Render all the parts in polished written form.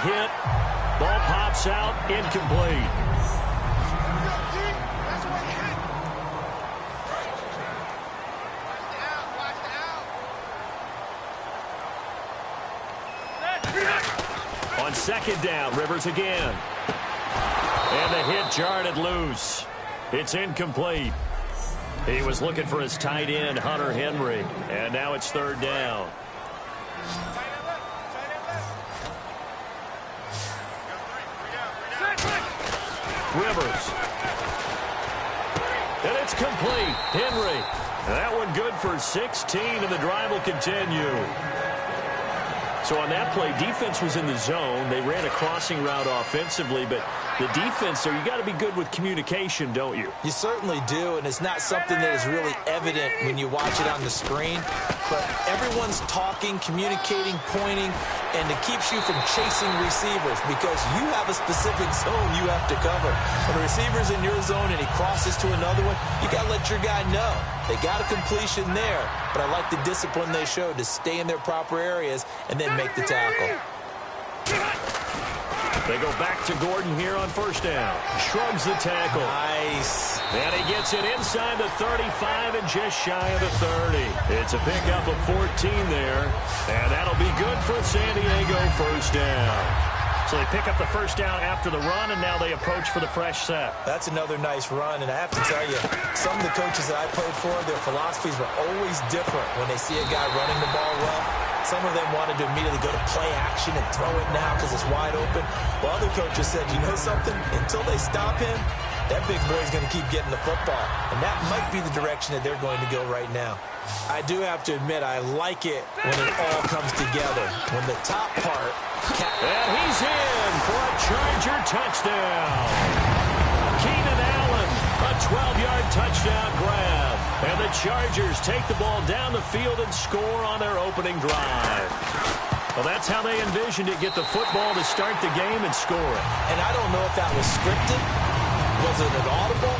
hit. Ball pops out, incomplete. On second down, Rivers again. And the hit jarred it loose. It's incomplete. He was looking for his tight end, Hunter Henry. And now it's third down. Rivers. And it's complete. Henry. That one good for 16, and the drive will continue. So on that play, defense was in the zone. They ran a crossing route offensively, but the defense there, you got to be good with communication, don't you? You certainly do, and it's not something that is really evident when you watch it on the screen. But everyone's talking, communicating, pointing, and it keeps you from chasing receivers because you have a specific zone you have to cover. When the receiver's in your zone and he crosses to another one, you got to let your guy know. They got a completion there, but I like the discipline they showed to stay in their proper areas and then make the tackle. They go back to Gordon here on first down. Shrugs the tackle. Nice. And he gets it inside the 35 and just shy of the 30. It's a pickup of 14 there, and that'll be good for San Diego first down. So they pick up the first down after the run, and now they approach for the fresh set. That's another nice run, and I have to tell you, some of the coaches that I played for, their philosophies were always different when they see a guy running the ball well. Some of them wanted to immediately go to play action and throw it now because it's wide open. While other coaches said, you know something? Until they stop him, that big boy's going to keep getting the football. And that might be the direction that they're going to go right now. I do have to admit, I like it when it all comes together. When the top part... And he's in for a Charger touchdown. Keenan Allen, a 12-yard touchdown grab. And the Chargers take the ball down the field and score on their opening drive. Well, that's how they envisioned it, get the football to start the game and score it. And I don't know if that was scripted. Was it an audible?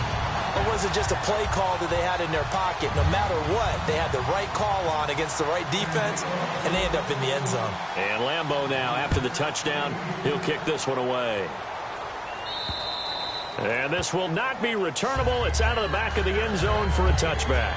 Or was it just a play call that they had in their pocket? No matter what, they had the right call on against the right defense, and they end up in the end zone. And Lambeau now, after the touchdown, he'll kick this one away. And this will not be returnable. It's out of the back of the end zone for a touchback.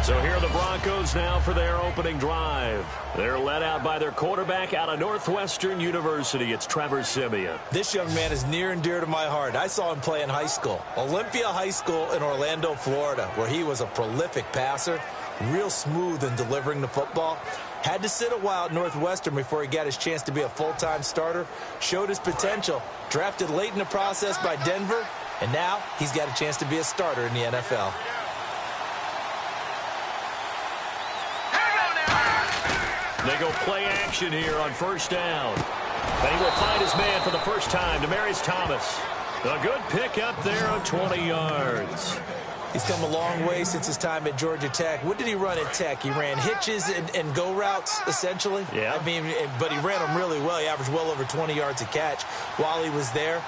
So here are the Broncos now for their opening drive. They're led out by their quarterback out of Northwestern University. It's Trevor Siemian. This young man is near and dear to my heart. I saw him play in high school. Olympia High School in Orlando, Florida, where he was a prolific passer, real smooth in delivering the football. Had to sit a while at Northwestern before he got his chance to be a full-time starter. Showed his potential. Drafted late in the process by Denver. And now he's got a chance to be a starter in the NFL. They go play action here on first down. And he will find his man for the first time, Demaryius Thomas. A good pickup there of 20 yards. He's come a long way since his time at Georgia Tech. What did he run at Tech? He ran hitches and go routes, essentially. Yeah. I mean, but he ran them really well. He averaged well over 20 yards a catch while he was there.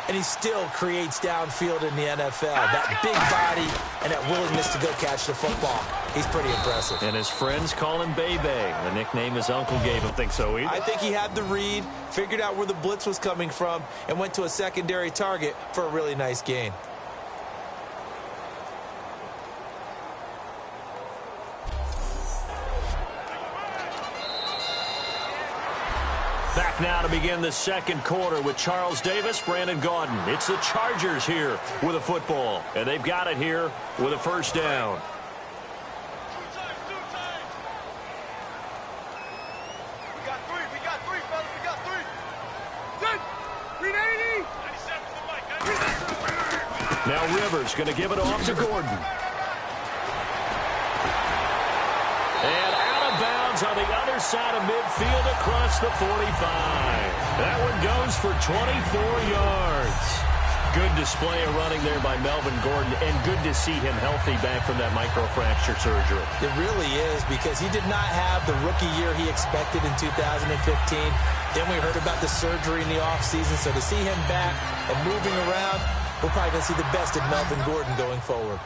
And he still creates downfield in the NFL. That big body and that willingness to go catch the football. He's pretty impressive. And his friends call him Bebe. The nickname his uncle gave him. Think so either? I think he had the read, figured out where the blitz was coming from, and went to a secondary target for a really nice gain. Back now to begin the second quarter with Charles Davis, Brandon Gaudin. It's the Chargers here with a football, and they've got it here with a first down. We got three, fellas. We got three. 380. Now Rivers going to give it off to Gordon. And out of bounds on the other side of midfield across the 45. That one goes for 24 yards. Good display of running there by Melvin Gordon, and good to see him healthy back from that microfracture surgery. It really is, because he did not have the rookie year he expected in 2015. Then we heard about the surgery in the offseason, so to see him back and moving around, we're probably going to see the best of Melvin Gordon going forward.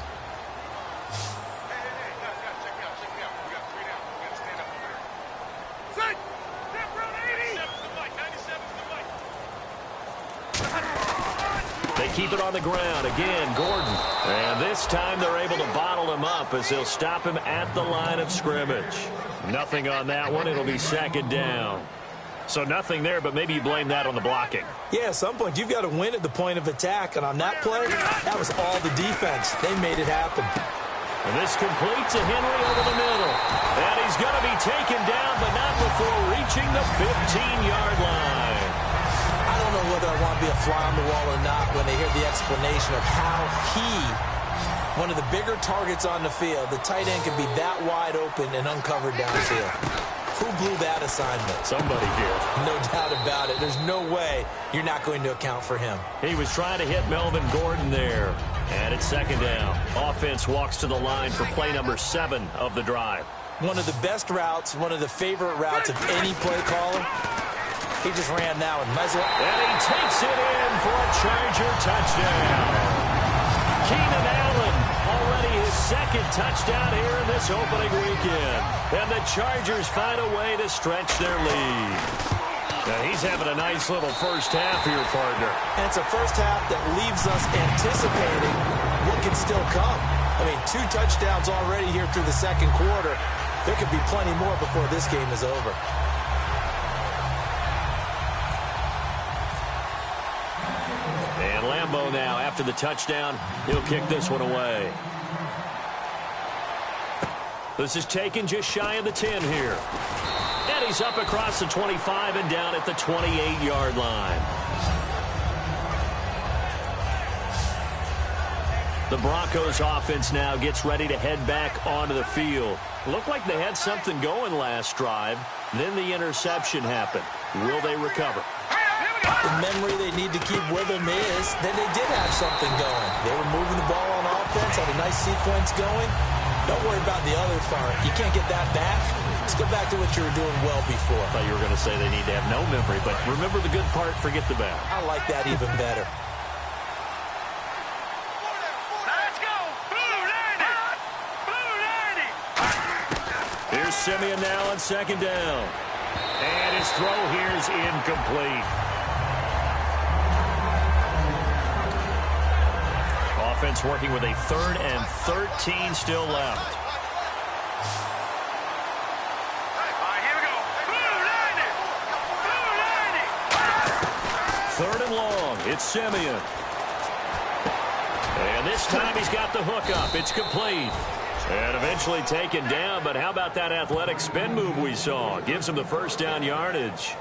They keep it on the ground. Again, Gordon. And this time they're able to bottle him up as they'll stop him at the line of scrimmage. Nothing on that one. It'll be second down. So nothing there, but maybe you blame that on the blocking. Yeah, at some point you've got to win at the point of attack. And on that play, that was all the defense. They made it happen. And this complete to Henry over the middle. And he's going to be taken down, but not before reaching the 15-yard line. I don't know whether I want to be a fly on the wall or not when they hear the explanation of how one of the bigger targets on the field, the tight end can be that wide open and uncovered downfield. Who blew that assignment? Somebody did. No doubt about it. There's no way you're not going to account for him. He was trying to hit Melvin Gordon there. And it's second down. Offense walks to the line for play number 7 of the drive. One of the best routes, one of the favorite routes of any play caller. He just ran now and Muzzle. And he takes it in for a Charger touchdown. Keenan Allen, already his second touchdown here in this opening weekend. And the Chargers find a way to stretch their lead. Now he's having a nice little first half here, partner. And it's a first half that leaves us anticipating what can still come. I mean, 2 touchdowns already here through the second quarter. There could be plenty more before this game is over. And Lambeau now, after the touchdown, he'll kick this one away. This is taken just shy of the 10 here. And he's up across the 25 and down at the 28-yard line. The Broncos offense now gets ready to head back onto the field. Looked like they had something going last drive. Then the interception happened. Will they recover? The memory they need to keep with them is that they did have something going. They were moving the ball on offense, had a nice sequence going. Don't worry about the other part. You can't get that back. Let's go back to what you were doing well before. I thought you were going to say they need to have no memory, but remember the good part, forget the bad. I like that even better. Let's go! Blue 90! Blue 90! Here's Simeon now on second down. And his throw here is incomplete. Offense working with a 3rd and 13 still left. Here we go. Blue 90! Blue 90! 3rd and long. It's Simeon. And this time he's got the hook up. It's complete. And eventually taken down, but how about that athletic spin move we saw? Gives him the first down yardage.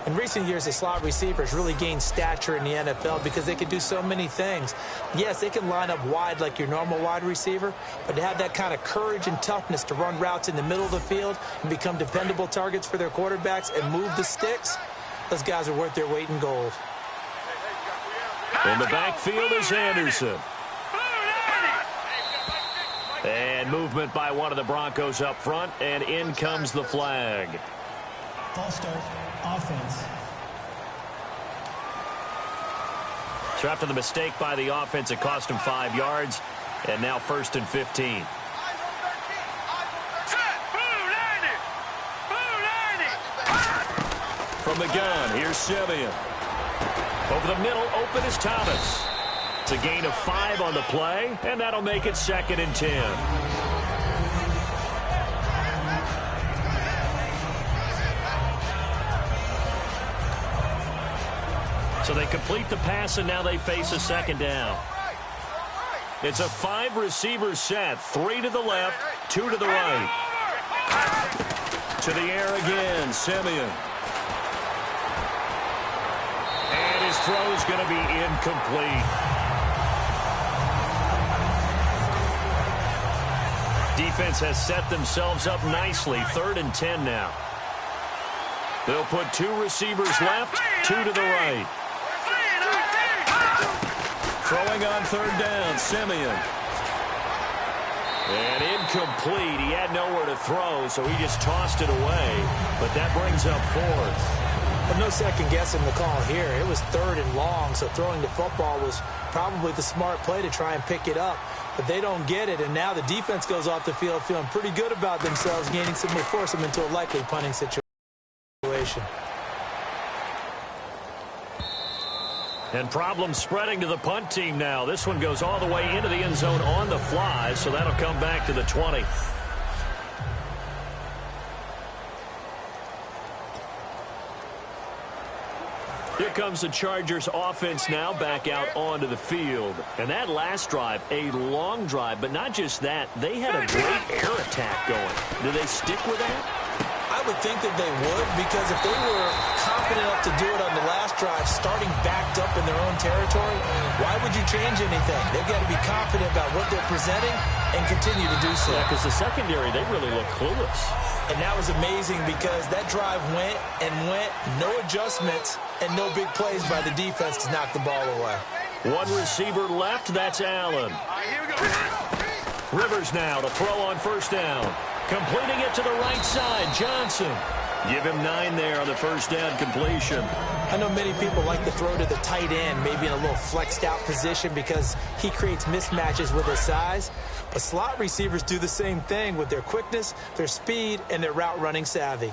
In recent years, the slot receivers really gained stature in the NFL because they can do so many things. Yes, they can line up wide like your normal wide receiver, but to have that kind of courage and toughness to run routes in the middle of the field and become dependable targets for their quarterbacks and move the sticks, those guys are worth their weight in gold. In the backfield is Anderson. And movement by one of the Broncos up front, and in comes the flag. False start, offense. So after the mistake by the offense, it cost him 5 yards, and now 1st and 15. From the gun, here's Simeon. Over the middle, open is Thomas. It's a gain of 5 on the play, and that'll make it 2nd and 10. So they complete the pass, and now they face a 2nd down. It's a 5-receiver set, 3 to the left, 2 to the right. To the air again, Simeon. And his throw is going to be incomplete. Defense has set themselves up nicely, 3rd and 10 now. They'll put 2 receivers left, 2 to the right. Throwing on 3rd down, Simeon. And incomplete. He had nowhere to throw, so he just tossed it away. But that brings up 4th. But no second guessing the call here. It was 3rd and long, so throwing the football was probably the smart play to try and pick it up. But they don't get it, and now the defense goes off the field feeling pretty good about themselves, gaining some more, force them into a likely punting situation. And problems spreading to the punt team now. This one goes all the way into the end zone on the fly, so that'll come back to the 20. Here comes the Chargers offense now back out onto the field. And that last drive, a long drive, but not just that. They had a great air attack going. Do they stick with that? I would think that they would, because if they were confident enough to do it on the last drive, starting backed up in their own territory, why would you change anything? They've got to be confident about what they're presenting and continue to do so. Yeah, because the secondary, they really look clueless. And that was amazing because that drive went and went, no adjustments, and no big plays by the defense to knock the ball away. One receiver left, that's Allen. Rivers now to throw on first down. Completing it to the right side, Johnson. Give him 9 there on the first down completion. I know many people like to throw to the tight end, maybe in a little flexed out position because he creates mismatches with his size. But slot receivers do the same thing with their quickness, their speed, and their route running savvy.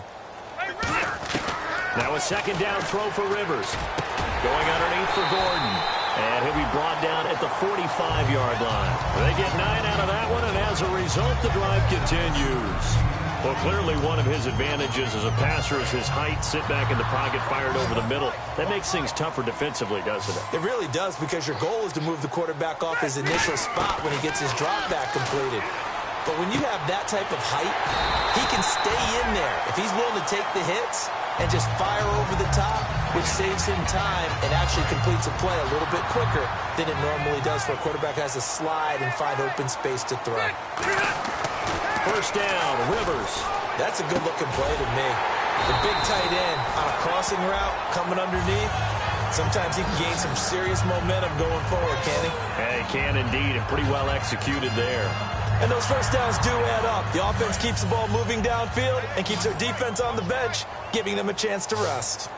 Now a second down throw for Rivers. Going underneath for Gordon. And he'll be brought down at the 45-yard line. They get 9 out of that one, and as a result, the drive continues. Well, clearly one of his advantages as a passer is his height, sit back in the pocket, fired over the middle. That makes things tougher defensively, doesn't it? It really does, because your goal is to move the quarterback off his initial spot when he gets his drop back completed. But when you have that type of height, he can stay in there. If he's willing to take the hits and just fire over the top, which saves him time and actually completes a play a little bit quicker than it normally does for a quarterback who has to slide and find open space to throw. First down, Rivers. That's a good-looking play to me. The big tight end on a crossing route coming underneath. Sometimes he can gain some serious momentum going forward, can he? Yeah, he can indeed, and pretty well executed there. And those first downs do add up. The offense keeps the ball moving downfield and keeps their defense on the bench, giving them a chance to rest.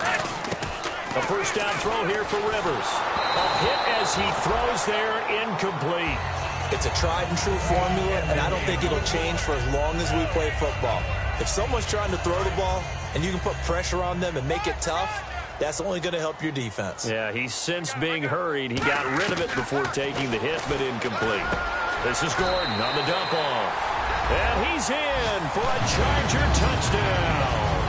A first down throw here for Rivers. A hit as he throws there, incomplete. It's a tried-and-true formula, and I don't think it'll change for as long as we play football. If someone's trying to throw the ball and you can put pressure on them and make it tough, that's only going to help your defense. Yeah, he's since being hurried. He got rid of it before taking the hit, but incomplete. This is Gordon on the dump off. And he's in for a Charger touchdown.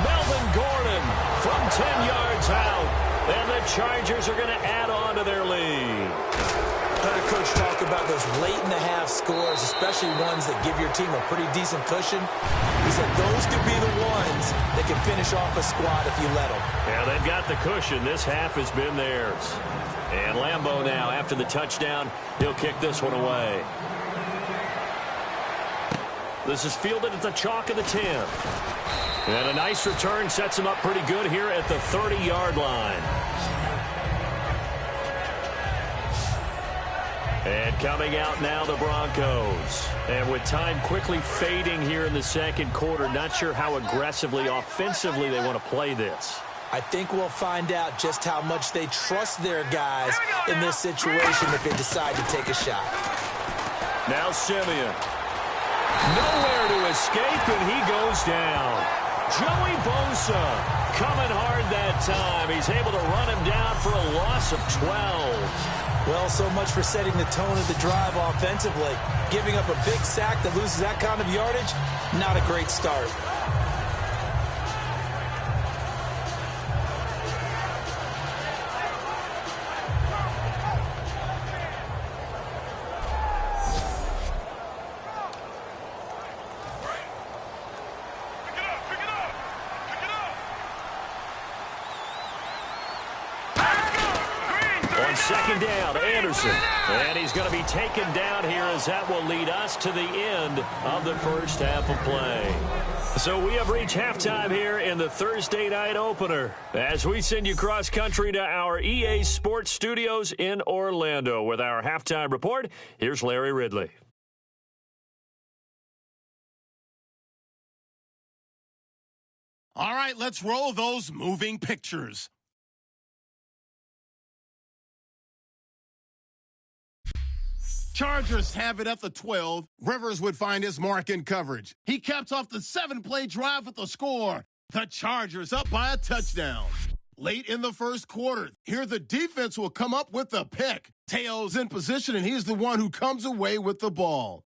Melvin Gordon from 10 yards out. And the Chargers are going to add on to their lead. I heard a coach talk about those late-in-the-half scores, especially ones that give your team a pretty decent cushion. He said those could be the ones that can finish off a squad if you let them. Yeah, they've got the cushion. This half has been theirs. And Lambeau now, after the touchdown, he'll kick this one away. This is fielded at the chalk of the 10. And a nice return sets him up pretty good here at the 30-yard line. And coming out now, the Broncos. And with time quickly fading here in the second quarter, not sure how aggressively, offensively they want to play this. I think we'll find out just how much they trust their guys in this situation if they decide to take a shot. Now Simeon. Nowhere to escape, and he goes down. Joey Bosa coming hard that time. He's able to run him down for a loss of 12. Well, so much for setting the tone of the drive offensively. Giving up a big sack that loses that kind of yardage, not a great start. Second down, Anderson. And he's going to be taken down here as that will lead us to the end of the first half of play. So we have reached halftime here in the Thursday night opener as we send you cross-country to our EA Sports Studios in Orlando with our halftime report. Here's Larry Ridley. All right, let's roll those moving pictures. Chargers have it at the 12. Rivers would find his mark in coverage. He caps off the 7-play drive with the score. The Chargers up by a touchdown. late in the first quarter. Here the defense will come up with the pick. Teo's in position, and he's the one who comes away with the ball.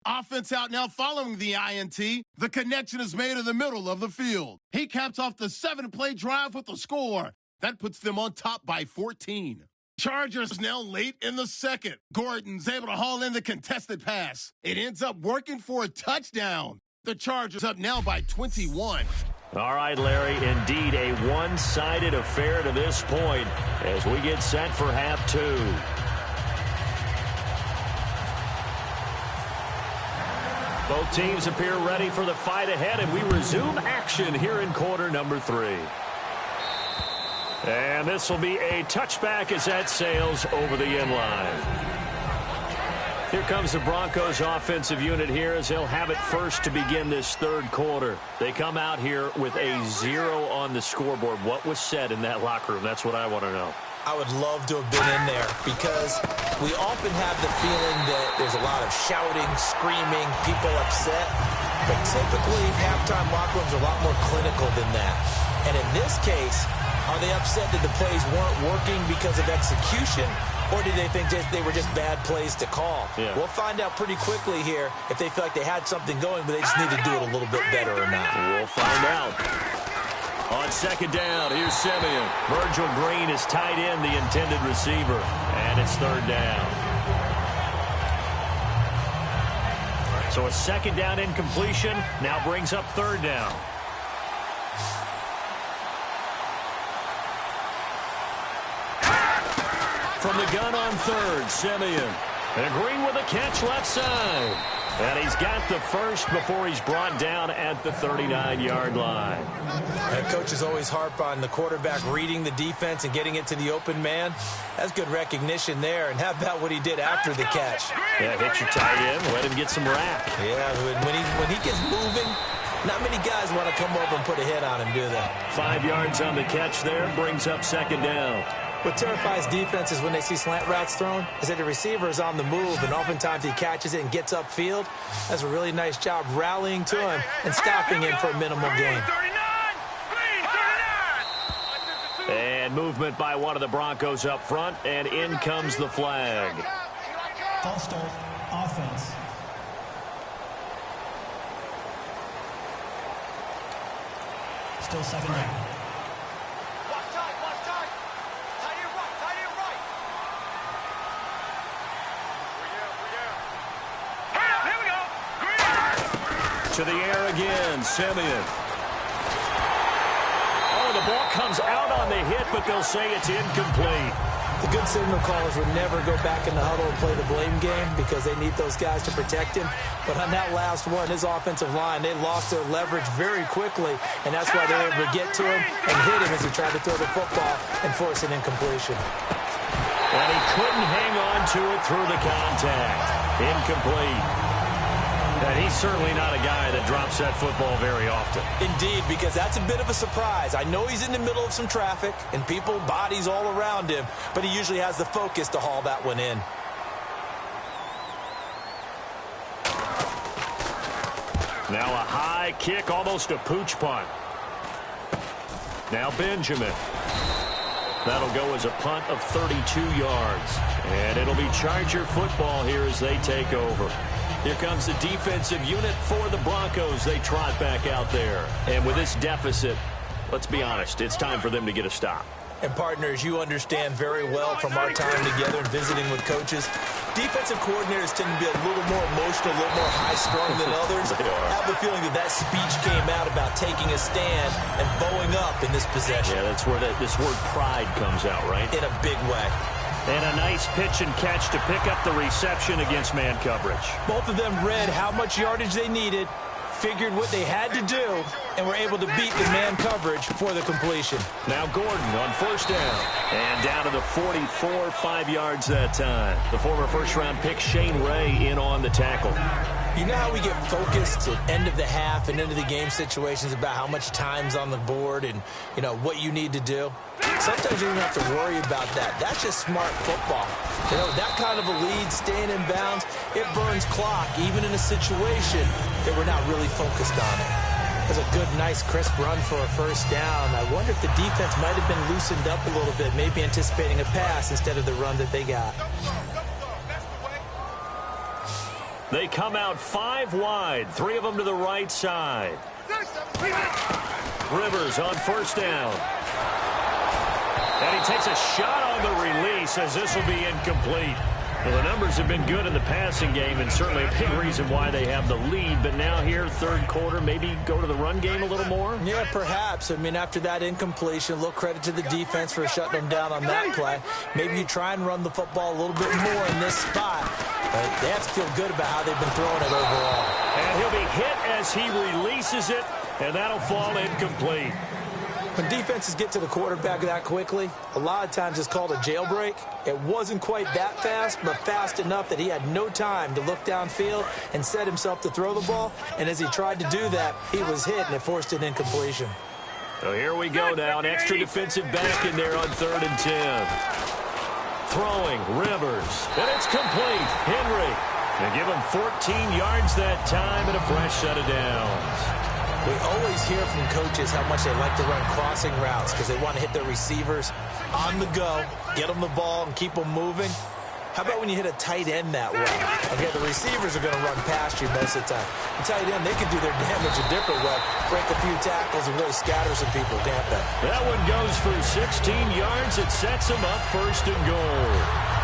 Offense out now following the INT. The connection is made in the middle of the field. He caps off the 7-play drive with the score. That puts them on top by 14. Chargers now late in the second. Gordon's able to haul in the contested pass. It ends up working for a touchdown. The Chargers up now by 21. All right, Larry, indeed a one-sided affair to this point as we get set for half two. Both teams appear ready for the fight ahead, and we resume action here in quarter number 3. And this will be a touchback as that sails over the end line. Here comes the Broncos offensive unit here as they'll have it first to begin this third quarter. They come out here with a 0 on the scoreboard. What was said in that locker room? That's what I want to know. I would love to have been in there because we often have the feeling that there's a lot of shouting, screaming, people upset. But typically, halftime locker rooms are a lot more clinical than that. And in this case, are they upset that the plays weren't working because of execution, or did they think they were just bad plays to call? Yeah. We'll find out pretty quickly here if they feel like they had something going, but they just need to do it a little bit better or not. We'll find out. On second down, here's Simeon. Virgil Green is tied in, the intended receiver, and it's third down. So a second down incompletion now brings up third down. From the gun on third, Simeon. And Green with a catch left side. And he's got the first before he's brought down at the 39-yard line. And coaches always harp on the quarterback reading the defense and getting it to the open man. That's good recognition there. And how about what he did after the catch? Yeah, hit your tight end, let him get some rack. Yeah, when he gets moving, not many guys want to come over and put a hit on him, do they? 5 yards on the catch there, brings up second down. What terrifies defenses when they see slant routes thrown is that the receiver is on the move, and oftentimes he catches it and gets upfield. That's a really nice job rallying to him and stopping him for a minimal gain. And movement by one of the Broncos up front, and in comes the flag. False start, offense. Still second down. To the air again, Simeon. Oh, the ball comes out on the hit, but they'll say it's incomplete. The good signal callers would never go back in the huddle and play the blame game because they need those guys to protect him. But on that last one, his offensive line, they lost their leverage very quickly, and that's why they're able to get to him and hit him as he tried to throw the football and force an incompletion. And he couldn't hang on to it through the contact. Incomplete. And he's certainly not a guy that drops that football very often. Indeed, because that's a bit of a surprise. I know he's in the middle of some traffic and people, bodies all around him, but he usually has the focus to haul that one in. Now a high kick, almost a pooch punt. Now Benjamin. That'll go as a punt of 32 yards. And it'll be Charger football here as they take over. Here comes the defensive unit for the Broncos. They trot back out there. And with this deficit, let's be honest, it's time for them to get a stop. And partners, you understand very well from our time together and visiting with coaches, defensive coordinators tend to be a little more emotional, a little more high-strung than others. I have a feeling that speech came out about taking a stand and bowing up in this possession. Yeah, that's where this word pride comes out, right? In a big way. And a nice pitch and catch to pick up the reception against man coverage. Both of them read how much yardage they needed, figured what they had to do, and were able to beat the man coverage for the completion. Now Gordon on first down. And down to the 44, 5 yards that time. The former first-round pick Shane Ray in on the tackle. You know how we get focused at end of the half and end of the game situations about how much time's on the board and, you know, what you need to do? Sometimes you don't have to worry about that. That's just smart football. You know, that kind of a lead, staying in bounds, it burns clock, even in a situation that we're not really focused on it. That's a good, nice, crisp run for a first down. I wonder if the defense might have been loosened up a little bit, maybe anticipating a pass instead of the run that they got. They come out 5 wide, 3 of them to the right side. Rivers on first down. And he takes a shot on the release as this will be incomplete. Well, the numbers have been good in the passing game and certainly a big reason why they have the lead. But now here, third quarter, maybe go to the run game a little more? Yeah, perhaps. I mean, after that incompletion, a little credit to the defense for shutting them down on that play. Maybe you try and run the football a little bit more in this spot. But they have to feel good about how they've been throwing it overall. And he'll be hit as he releases it, and that'll fall incomplete. When defenses get to the quarterback that quickly, a lot of times it's called a jailbreak. It wasn't quite that fast, but fast enough that he had no time to look downfield and set himself to throw the ball. And as he tried to do that, he was hit, and it forced an incompletion. So here we go now. An extra defensive back in there on 3rd and 10. Throwing, Rivers, and it's complete. Henry. They give him 14 yards that time and a fresh set of downs. We always hear from coaches how much they like to run crossing routes because they want to hit their receivers on the go, get them the ball, and keep them moving. How about when you hit a tight end that way? Okay, the receivers are going to run past you most of the time. The tight end, they can do their damage a different way, break a few tackles and really scatter some people, can't they? That one goes for 16 yards. It sets him up 1st and goal.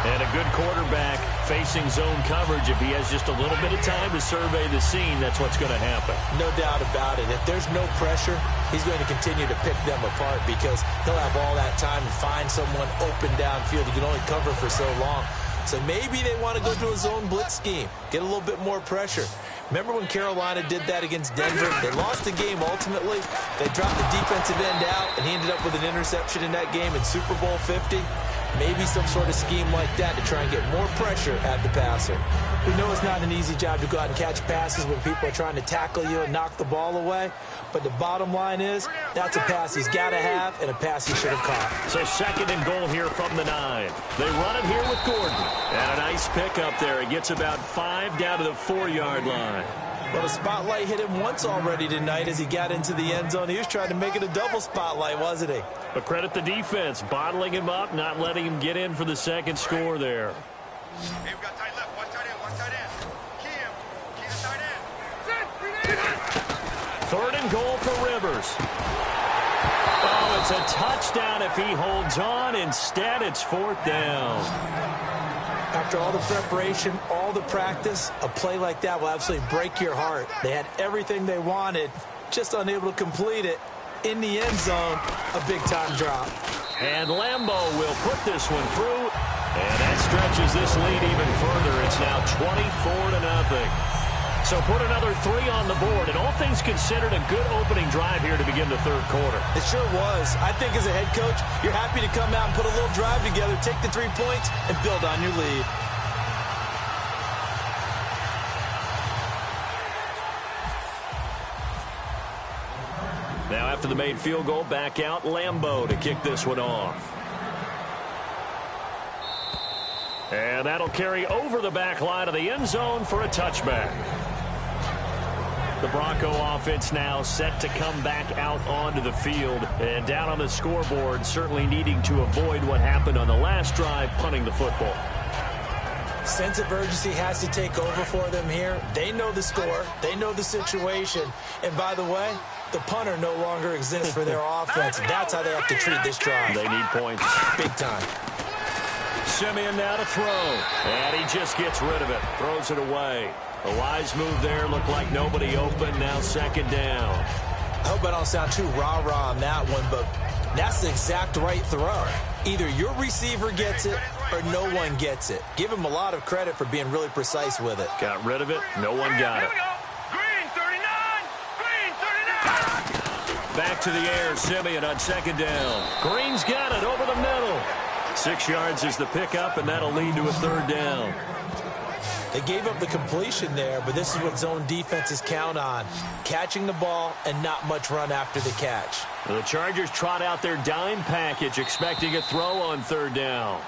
And a good quarterback facing zone coverage. If he has just a little bit of time to survey the scene, that's what's going to happen. No doubt about it. If there's no pressure, he's going to continue to pick them apart because he'll have all that time to find someone open downfield. He can only cover for so long. So maybe they want to go to a zone blitz scheme, get a little bit more pressure. Remember when Carolina did that against Denver? They lost the game ultimately. They dropped the defensive end out, and he ended up with an interception in that game in Super Bowl 50. Maybe some sort of scheme like that to try and get more pressure at the passer. We know it's not an easy job to go out and catch passes when people are trying to tackle you and knock the ball away. But the bottom line is, that's a pass he's got to have and a pass he should have caught. So 2nd and goal here from the 9. They run it here with Gordon. And a nice pickup there. He gets about 5 down to the 4-yard line. Well, the spotlight hit him once already tonight as he got into the end zone. He was trying to make it a double spotlight, wasn't he? But credit the defense, bottling him up, not letting him get in for the 2nd score there. Hey, we got tight left. One tight end. Key him. Key the tight end. 3rd and goal for Rivers. Oh, it's a touchdown if he holds on. Instead, it's 4th down. After all the preparation, all the practice, a play like that will absolutely break your heart. They had everything they wanted, just unable to complete it. In the end zone, a big-time drop. And Lambeau will put this one through, and that stretches this lead even further. It's now 24-0. So put another 3 on the board, and all things considered, a good opening drive here to begin the 3rd quarter. It sure was. I think as a head coach, you're happy to come out and put a little drive together, take the 3 points, and build on your lead. Now after the made field goal, back out Lambeau to kick this one off. And that'll carry over the back line of the end zone for a touchback. The Bronco offense now set to come back out onto the field. And down on the scoreboard, certainly needing to avoid what happened on the last drive, punting the football. Sense of urgency has to take over for them here. They know the score. They know the situation. And by the way, the punter no longer exists for their offense. That's how they have to treat this drive. They need points. Big time. Simeon now to throw. And he just gets rid of it. Throws it away. A wise move there. Looked like nobody open. Now 2nd down. I hope I don't sound too rah-rah on that one, but that's the exact right throw. Either your receiver gets it or no one gets it. Give him a lot of credit for being really precise with it. Got rid of it. No one got it. Green 39. Green 39. Back to the air. Simeon on 2nd down. Green's got it over the middle. 6 yards is the pickup, and that'll lead to a 3rd down. They gave up the completion there, but this is what zone defenses count on. Catching the ball and not much run after the catch. The Chargers trot out their dime package, expecting a throw on 3rd down.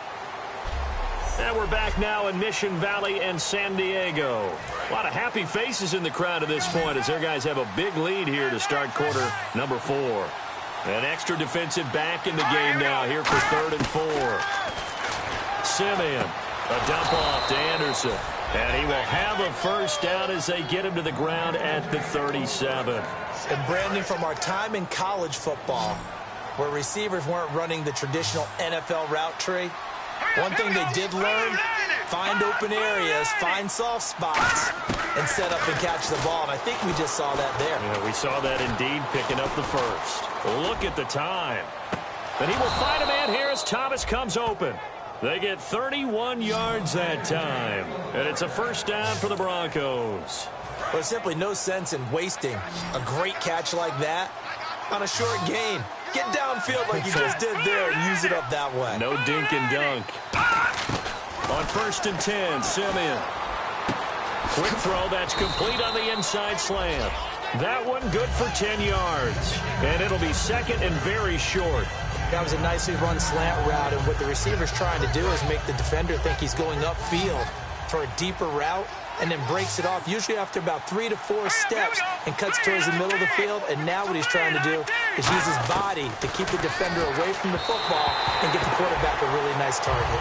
And we're back now in Mission Valley and San Diego. A lot of happy faces in the crowd at this point as their guys have a big lead here to start quarter number 4. An extra defensive back in the game now here for 3rd and 4. Simeon, a dump off to Anderson. And he will have a first down as they get him to the ground at the 37. And Brandon, from our time in college football, where receivers weren't running the traditional NFL route tree, one thing they did learn, find open areas, find soft spots, and set up and catch the ball. And I think we just saw that there. Yeah, we saw that indeed, picking up the first. Look at the time. And he will find a man here as Thomas comes open. They get 31 yards that time. And it's a first down for the Broncos. Well, there's simply no sense in wasting a great catch like that on a short gain. Get downfield like you just did there and use it up that way. No dink and dunk. On 1st and 10, Simeon. Quick throw, that's complete on the inside slant. That one good for 10 yards. And it'll be 2nd and very short. That was a nicely run slant route, and what the receiver's trying to do is make the defender think he's going upfield for a deeper route, and then breaks it off, usually after about 3 to 4 steps, and cuts towards the middle of the field. And now what he's trying to do is use his body to keep the defender away from the football and get the quarterback a really nice target.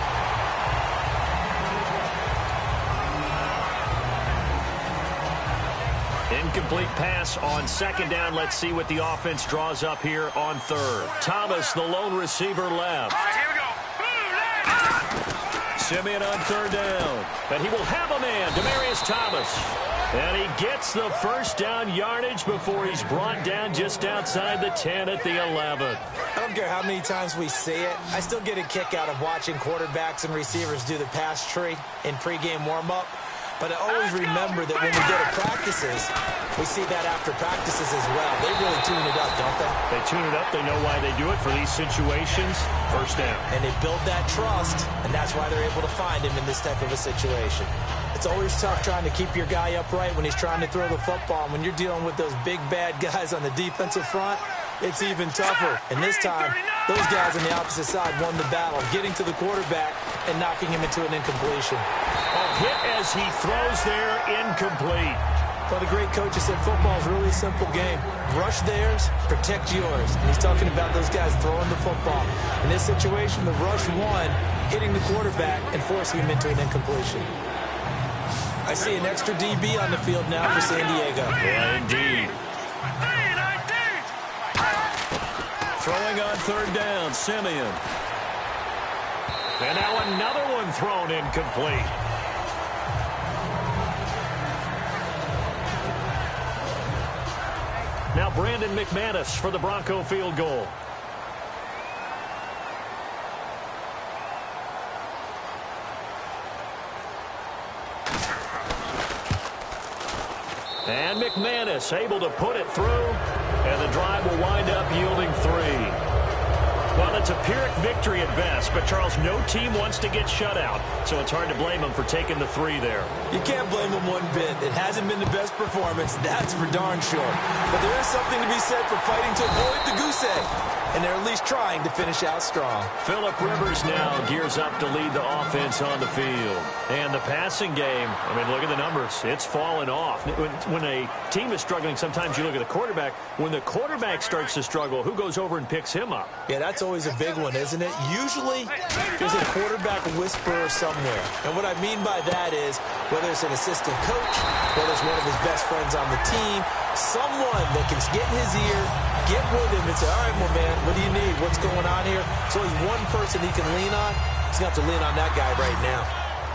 Incomplete pass on 2nd down. Let's see what the offense draws up here on 3rd. Thomas, the lone receiver, left. All right, here we go. Simeon on 3rd down. And he will have a man, Demaryius Thomas. And he gets the first down yardage before he's brought down just outside the 10 at the 11. I don't care how many times we see it. I still get a kick out of watching quarterbacks and receivers do the pass tree in pregame warm-up. But I always remember that when we go to practices, we see that after practices as well. They really tune it up, don't they? They tune it up. They know why they do it for these situations. First down. And they build that trust, and that's why they're able to find him in this type of a situation. It's always tough trying to keep your guy upright when he's trying to throw the football. And when you're dealing with those big, bad guys on the defensive front, it's even tougher. And this time, those guys on the opposite side won the battle, getting to the quarterback and knocking him into an incompletion. A hit as he throws there, incomplete. Well, the great coach has said football is really a simple game. Rush theirs, protect yours. And he's talking about those guys throwing the football. In this situation, the rush won, hitting the quarterback and forcing him into an incompletion. I see an extra DB on the field now for San Diego. Yeah, indeed. Throwing on 3rd down, Simeon. And now another one thrown incomplete. Now Brandon McManus for the Bronco field goal. And McManus able to put it through, and the drive will wind up yielding 3. Well, it's a Pyrrhic victory at best, but, Charles, no team wants to get shut out, so it's hard to blame them for taking the 3 there. You can't blame them one bit. It hasn't been the best performance, that's for darn sure. But there is something to be said for fighting to avoid the goose egg, and they're at least trying to finish out strong. Phillip Rivers now gears up to lead the offense on the field. And the passing game, I mean, look at the numbers. It's fallen off. When a team is struggling, sometimes you look at the quarterback. When the quarterback starts to struggle, who goes over and picks him up? Yeah, that's always a big one, isn't it? Usually, there's a quarterback whisperer somewhere. And what I mean by that is, whether it's an assistant coach, whether it's one of his best friends on the team, someone that can get in his ear, get with him and say, all right, well, man, what do you need? What's going on here? So he's one person he can lean on. He's going to have to lean on that guy right now.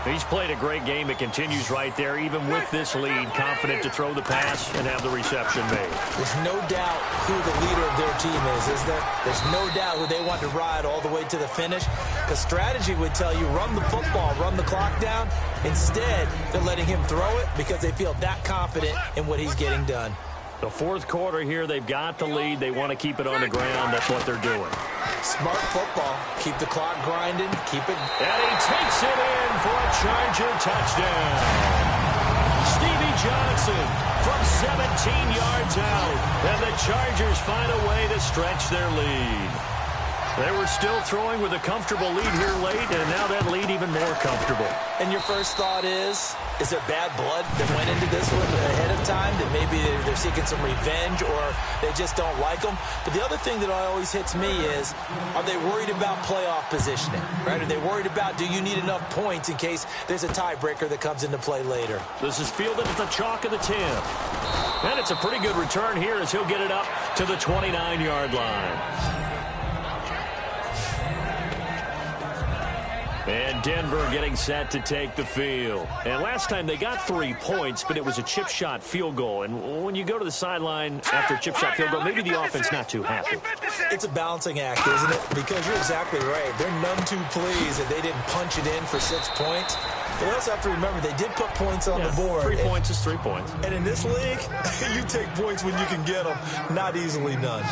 He's played a great game. It continues right there, even with this lead, confident to throw the pass and have the reception made. There's no doubt who the leader of their team is there? There's no doubt who they want to ride all the way to the finish, because strategy would tell you run the football, run the clock down. Instead, they're letting him throw it because they feel that confident in what he's getting done. The 4th quarter here, they've got the lead. They want to keep it on the ground. That's what they're doing. Smart football. Keep the clock grinding. Keep it. And he takes it in for a Charger touchdown. Stevie Johnson from 17 yards out. And the Chargers find a way to stretch their lead. They were still throwing with a comfortable lead here late, and now that lead even more comfortable. And your first thought is there bad blood that went into this one ahead of time, that maybe they're seeking some revenge or they just don't like them? But the other thing that always hits me is, are they worried about playoff positioning, right? Are they worried about, do you need enough points in case there's a tiebreaker that comes into play later? This is fielded at the chalk of the 10. And it's a pretty good return here as he'll get it up to the 29-yard line. And Denver getting set to take the field. And last time they got 3 points, but it was a chip shot field goal. And when you go to the sideline after a chip shot field goal, maybe the offense not too happy. It's a balancing act, isn't it? Because you're exactly right. They're none too pleased that they didn't punch it in for 6 points. But we also have to remember they did put points on the board. 3 points is 3 points. And in this league, you take points when you can get them. Not easily done.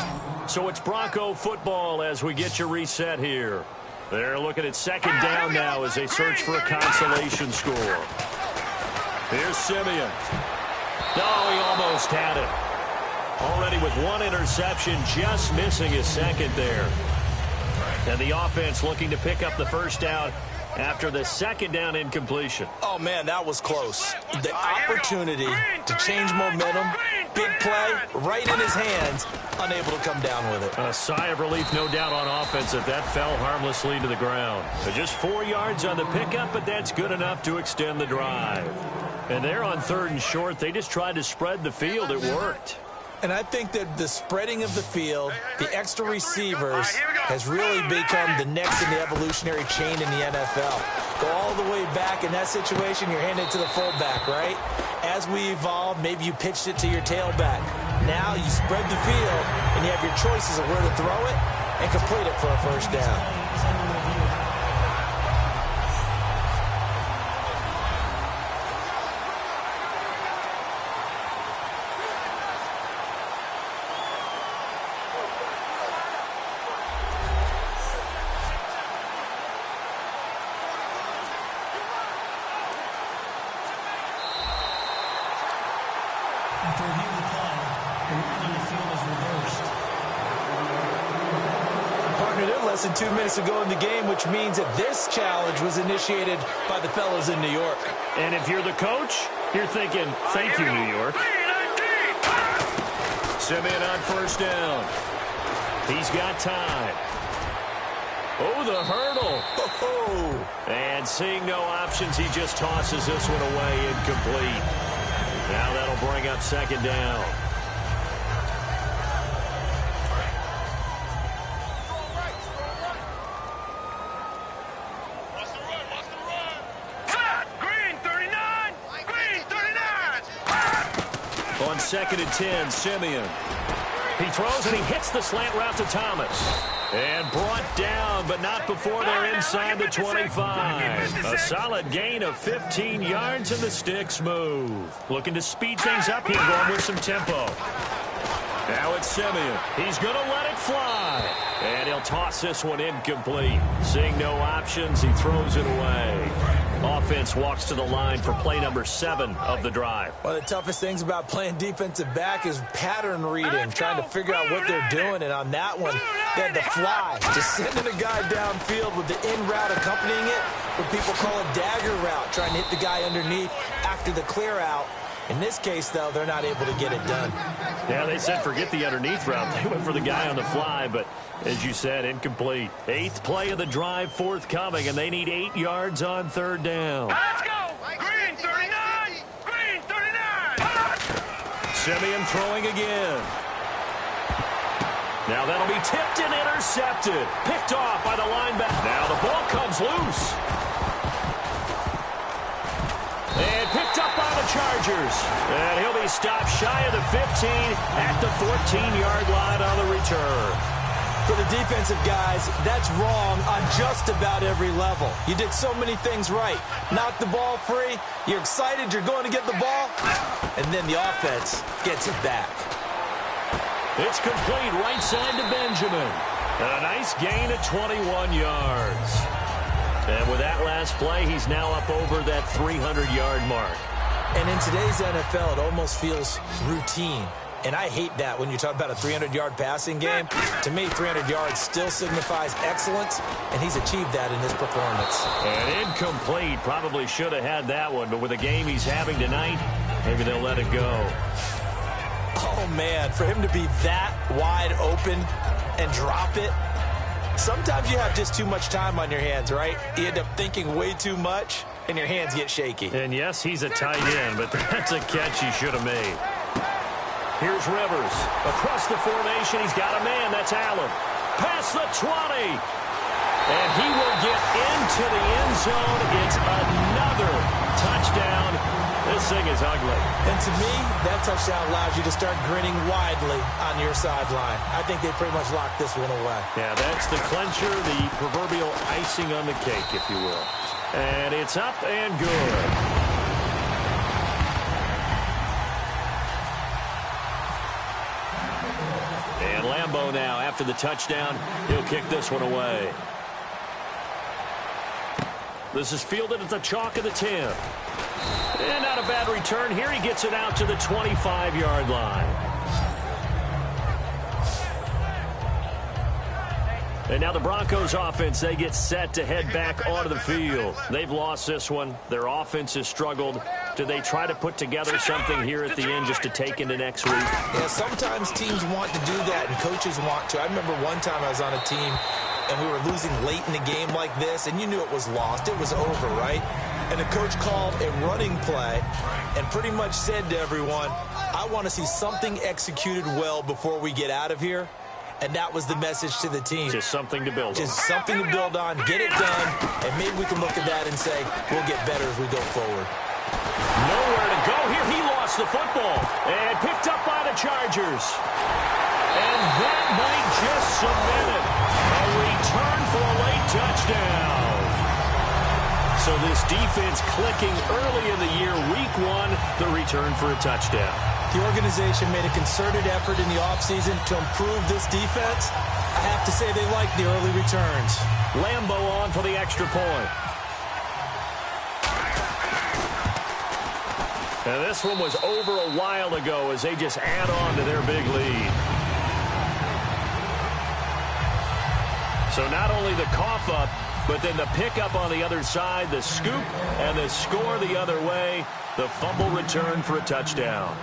So it's Bronco football as we get you reset here. They're looking at second down now as they search for a consolation score. Here's Simeon. Oh, he almost had it. Already with 1 interception, just missing his second there. And the offense looking to pick up the first down after the second down incompletion. Oh, man, that was close. The opportunity to change momentum, big play, right in his hands, unable to come down with it. A sigh of relief, no doubt, on offense if that fell harmlessly to the ground. But just 4 yards on the pickup, but that's good enough to extend the drive. And they're on 3rd and short. They just tried to spread the field. It worked. And I think that the spreading of the field, the extra receivers, has really become the next in the evolutionary chain in the NFL. Go all the way back in that situation, you're handed to the fullback, right? As we evolve, maybe you pitched it to your tailback. Now you spread the field, and you have your choices of where to throw it and complete it for a first down. After reviewing the play, the rule on the field is reversed. Partner, they're less than 2 minutes to go in the game, which means that this challenge was initiated by the fellas in New York. And if you're the coach, you're thinking, thank you, New York. Simeon on first down. He's got time. Oh, the hurdle. And seeing no options, he just tosses this one away, incomplete. Now that'll bring up second down. Green 39! Green 39! On 2nd and 10, Simeon. He throws and he hits the slant route to Thomas. And brought down, but not before they're inside the 25. A solid gain of 15 yards, and the sticks move. Looking to speed things up here, going with some tempo. Now it's Simeon. He's going to let it fly. And he'll toss this one incomplete. Seeing no options, he throws it away. Offense walks to the line for play number 7 of the drive. One of the toughest things about playing defensive back is pattern reading, trying to figure out what they're doing. And on that one, they had the fly, just sending a guy downfield with the in route accompanying it, what people call a dagger route, trying to hit the guy underneath after the clear out. In this case, though, they're not able to get it done. Yeah, they said forget the underneath route. They went for the guy on the fly, but as you said, incomplete. 8th play of the drive forthcoming, and they need 8 yards on 3rd down. Let's go! Green 39! Green 39! Simeon throwing again. Now that'll be tipped and intercepted. Picked off by the linebacker. Now the ball comes loose. And picked up by the Chargers. And he'll be stopped shy of the 15 at the 14-yard line on the return. For the defensive guys, that's wrong on just about every level. You did so many things right. Knock the ball free. You're excited you're going to get the ball. And then the offense gets it back. It's complete right side to Benjamin. And a nice gain of 21 yards. And with that last play, he's now up over that 300-yard mark. And in today's NFL, it almost feels routine. And I hate that when you talk about a 300-yard passing game. To me, 300 yards still signifies excellence, and he's achieved that in this performance. And incomplete. Probably should have had that one, but with the game he's having tonight, maybe they'll let it go. Oh, man, for him to be that wide open and drop it. Sometimes you have just too much time on your hands, right? You end up thinking way too much, and your hands get shaky. And, yes, he's a tight end, but that's a catch he should have made. Here's Rivers. Across the formation, he's got a man. That's Allen. Past the 20. And he will get into the end zone. It's another touchdown. This thing is ugly. And to me, that touchdown allows you to start grinning widely on your sideline. I think they pretty much locked this one away. Yeah, that's the clincher, the proverbial icing on the cake, if you will. And it's up and good. And Lambeau now, after the touchdown, he'll kick this one away. This is fielded at the chalk of the 10. And not a bad return here. He gets it out to the 25-yard line. And now the Broncos offense, they get set to head back onto the field. They've lost this one. Their offense has struggled. Do they try to put together something here at the end just to take into next week? Yeah, sometimes teams want to do that and coaches want to. I remember one time I was on a team and we were losing late in the game like this, and you knew it was lost. It was over, right? And the coach called a running play and pretty much said to everyone, I want to see something executed well before we get out of here. And that was the message to the team. Just something to build on. Just something to build on, get it done, and maybe we can look at that and say, we'll get better as we go forward. Nowhere to go here. He lost the football and picked up by the Chargers. And that might just cement it. A return for a late touchdown. So this defense clicking early in the year, week one, the return for a touchdown. The organization made a concerted effort in the offseason to improve this defense. I have to say they like the early returns. Lambeau on for the extra point. And this one was over a while ago as they just add on to their big lead. So not only the cough up, but then the pickup on the other side, the scoop, and the score the other way, the fumble return for a touchdown.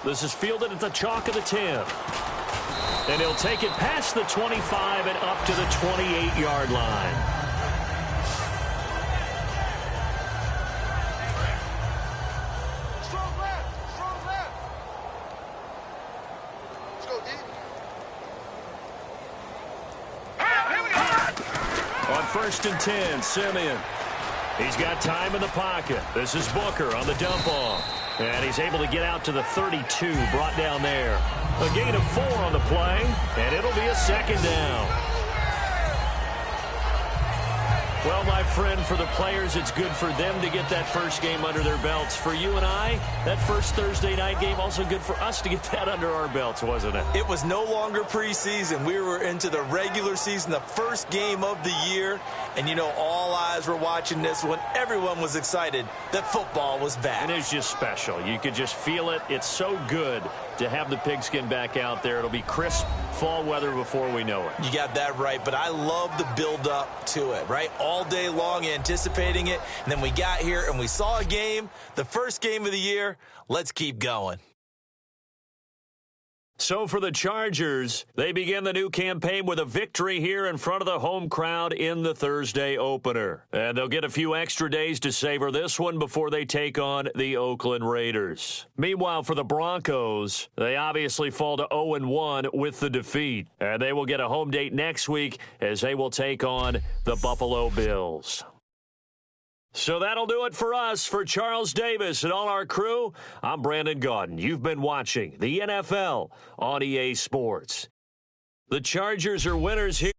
This is fielded at the chalk of the 10. And he'll take it past the 25 and up to the 28-yard line. Strong left. Strong left. Let's go, D. Here we go. On 1st and 10, Simeon. He's got time in the pocket. This is Booker on the dump off. And he's able to get out to the 32, brought down there. A gain of 4 on the play, and it'll be a second down. Well, my friend, for the players, it's good for them to get that first game under their belts. For you and I, that first Thursday night game, also good for us to get that under our belts, wasn't it? It was no longer preseason. We were into the regular season, the first game of the year. And, you know, all eyes were watching this when everyone was excited that football was back. And it's just special. You could just feel it. It's so good to have the pigskin back out there. It'll be crisp fall weather before we know it. You got that right, but I love the build-up to it, right? All day long anticipating it, and then we got here and we saw a game, the first game of the year. Let's keep going. So for the Chargers, they begin the new campaign with a victory here in front of the home crowd in the Thursday opener. And they'll get a few extra days to savor this one before they take on the Oakland Raiders. Meanwhile, for the Broncos, they obviously fall to 0-1 with the defeat. And they will get a home date next week as they will take on the Buffalo Bills. So that'll do it for us. For Charles Davis and all our crew, I'm Brandon Gaudin. You've been watching the NFL on EA Sports. The Chargers are winners here.